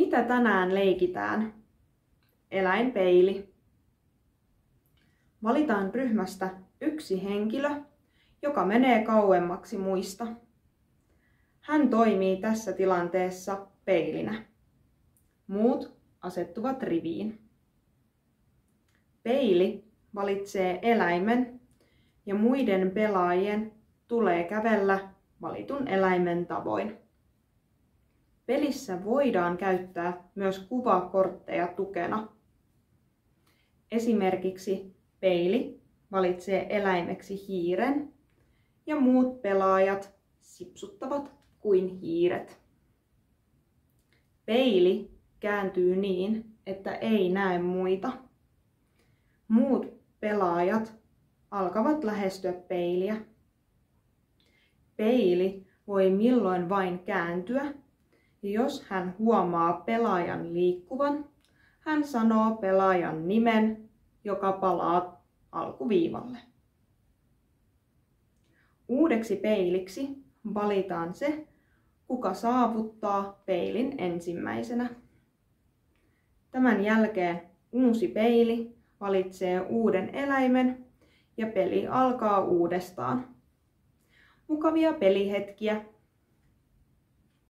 Mitä tänään leikitään? Eläinpeili. Valitaan ryhmästä yksi henkilö, joka menee kauemmaksi muista. Hän toimii tässä tilanteessa peilinä. Muut asettuvat riviin. Peili valitsee eläimen ja muiden pelaajien tulee kävellä valitun eläimen tavoin. Pelissä voidaan käyttää myös kuvakortteja tukena. Esimerkiksi peili valitsee eläimeksi hiiren ja muut pelaajat sipsuttavat kuin hiiret. Peili kääntyy niin, että ei näe muita. Muut pelaajat alkavat lähestyä peiliä. Peili voi milloin vain kääntyä, ja jos hän huomaa pelaajan liikkuvan, hän sanoo pelaajan nimen, joka palaa alkuviivalle. Uudeksi peiliksi valitaan se, kuka saavuttaa peilin ensimmäisenä. Tämän jälkeen uusi peili valitsee uuden eläimen ja peli alkaa uudestaan. Mukavia pelihetkiä!